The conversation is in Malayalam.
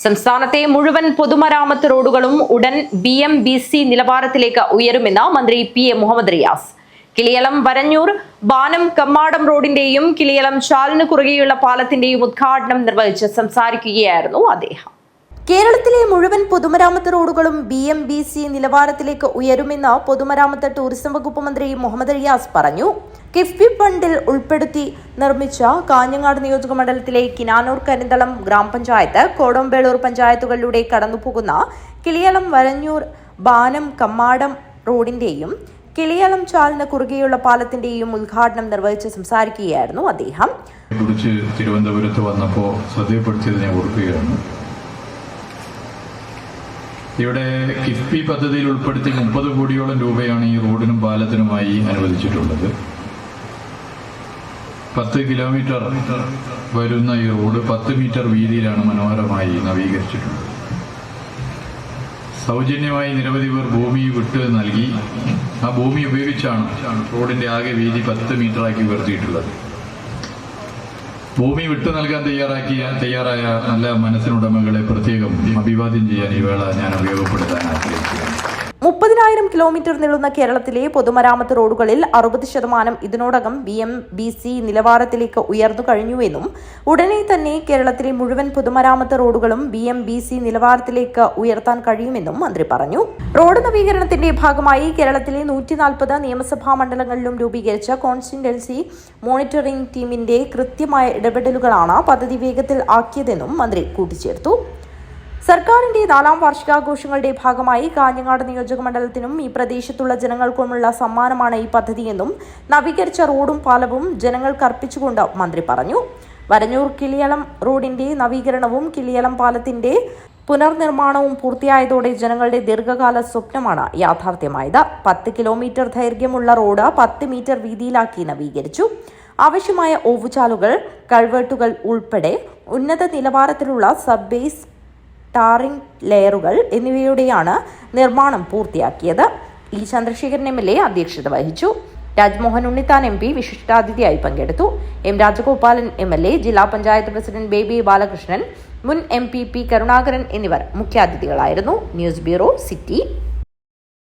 സംസ്ഥാനത്തെ മുഴുവൻ പൊതുമരാമത്ത് റോഡുകളും ഉടൻ BMBC നിലവാരത്തിലേക്ക് ഉയരുമെന്ന് മന്ത്രി PM മുഹമ്മദ് റിയാസ്. കിളിയളം വരഞ്ഞൂർ ബാനം കമ്മാടം റോഡിന്റെയും കിളിയളം ചാലിന് കുറുകെയുള്ള പാലത്തിന്റെയും ഉദ്ഘാടനം നിർവഹിച്ച് സംസാരിക്കുകയായിരുന്നു അദ്ദേഹം. കേരളത്തിലെ മുഴുവൻ പൊതുമരാമത്ത് റോഡുകളും BMBC നിലവാരത്തിലേക്ക് ഉയരുമെന്ന് പൊതുമരാമത്ത് ടൂറിസം വകുപ്പ് മന്ത്രി മുഹമ്മദ് റിയാസ് പറഞ്ഞു. കിഫ്ബി ഫണ്ടിൽ ഉൾപ്പെടുത്തി നിർമ്മിച്ച കാഞ്ഞങ്ങാട് നിയോജക മണ്ഡലത്തിലെ കിനാനൂർ കരിന്തളം ഗ്രാമപഞ്ചായത്ത്, കോടമ്പേളൂർ പഞ്ചായത്തുകളിലൂടെ കടന്നുപോകുന്ന കിളിയളം വരഞ്ഞൂർ ബാനം കമ്മാടം റോഡിന്റെയും കിളിയളം ചാലിന് കുറുകെയുള്ള പാലത്തിന്റെയും ഉദ്ഘാടനം നിർവഹിച്ച് സംസാരിക്കുകയായിരുന്നു അദ്ദേഹം. തിരുവനന്തപുരത്ത് വന്നപ്പോൾ ശ്രദ്ധപ്പെടുത്തിയത് ഞാൻ ഓർക്കുകയാണ്. ഇവിടെ കിഫ്ബി പദ്ധതിയിൽ ഉൾപ്പെടുത്തി 30 കോടിയോളം രൂപയാണ് ഈ റോഡിനും പാലത്തിനുമായി അനുവദിച്ചിട്ടുള്ളത്. 10 കിലോമീറ്റർ വരുന്ന ഈ റോഡ് 10 മീറ്റർ വീതിയിലാണ് മനോഹരമായി നവീകരിച്ചിട്ടുള്ളത്. സൗജന്യമായി നിരവധി പേർ ഭൂമി വിട്ട് നൽകി. ആ ഭൂമി ഉപയോഗിച്ചാണ് റോഡിന്റെ ആകെ വീതി 10 മീറ്ററാക്കി ഉയർത്തിയിട്ടുള്ളത്. ഭൂമി വിട്ടു നൽകാൻ തയ്യാറായ നല്ല മനസ്സിനുടമകളെ പ്രത്യേകം അഭിവാദ്യം ചെയ്യാൻ ഈ വേള ഞാൻ ഉപയോഗപ്പെടുത്താൻ ആഗ്രഹിക്കുകയാണ്. 30,000 കിലോമീറ്റർ നീളുന്ന കേരളത്തിലെ പൊതുമരാമത്ത് റോഡുകളിൽ 60% ഇതിനോടകം BMBC നിലവാരത്തിലേക്ക് ഉയർന്നു കഴിഞ്ഞുവെന്നും ഉടനെ തന്നെ കേരളത്തിലെ മുഴുവൻ പൊതുമരാമത്ത് റോഡുകളും BMBC നിലവാരത്തിലേക്ക് ഉയർത്താൻ കഴിയുമെന്നും മന്ത്രി പറഞ്ഞു. റോഡ് നവീകരണത്തിന്റെ ഭാഗമായി കേരളത്തിലെ 140 നിയമസഭാ മണ്ഡലങ്ങളിലും രൂപീകരിച്ച കോൺസ്റ്റിറ്റ്യുവൻസി മോണിറ്ററിംഗ് ടീമിന്റെ കൃത്യമായ ഇടപെടലുകളാണ് പദ്ധതി വേഗത്തിൽ ആക്കിയതെന്നും മന്ത്രി കൂട്ടിച്ചേർത്തു. സർക്കാരിന്റെ 4ാം വാർഷികാഘോഷങ്ങളുടെ ഭാഗമായി കാഞ്ഞങ്ങാട് നിയോജക മണ്ഡലത്തിനും ഈ പ്രദേശത്തുള്ള ജനങ്ങൾക്കുമുള്ള സമ്മാനമാണ് ഈ പദ്ധതിയെന്നും നവീകരിച്ച റോഡും പാലവും ജനങ്ങൾക്ക് അർപ്പിച്ചുകൊണ്ട് മന്ത്രി പറഞ്ഞു. വരഞ്ഞൂർ കിളിയളം റോഡിന്റെ നവീകരണവും കിളിയളം പാലത്തിന്റെ പുനർനിർമ്മാണവും പൂർത്തിയായതോടെ ജനങ്ങളുടെ ദീർഘകാല സ്വപ്നമാണ് യാഥാർത്ഥ്യമായത്. 10 കിലോമീറ്റർ ദൈർഘ്യമുള്ള റോഡ് 10 മീറ്റർ വീതിയിലാക്കി നവീകരിച്ചു. ആവശ്യമായ ഓവുചാലുകൾ, കൾവേർട്ടുകൾ ഉൾപ്പെടെ ഉന്നത നിലവാരത്തിലുള്ള സബ് ബേസ്, ടാറിംഗ് ലെയറുകൾ എന്നിവയുടെയാണ് നിർമ്മാണം പൂർത്തിയാക്കിയത്. ഇ ചന്ദ്രശേഖരൻ MLA അധ്യക്ഷത വഹിച്ചു. രാജ്മോഹൻ ഉണ്ണിത്താൻ MP വിശിഷ്ടാതിഥിയായി പങ്കെടുത്തു. M രാജഗോപാലൻ MLA, ജില്ലാ പഞ്ചായത്ത് പ്രസിഡന്റ് ബേബി ബാലകൃഷ്ണൻ, മുൻ MP P കരുണാകരൻ എന്നിവർ മുഖ്യാതിഥികളായിരുന്നു. News bureau, city.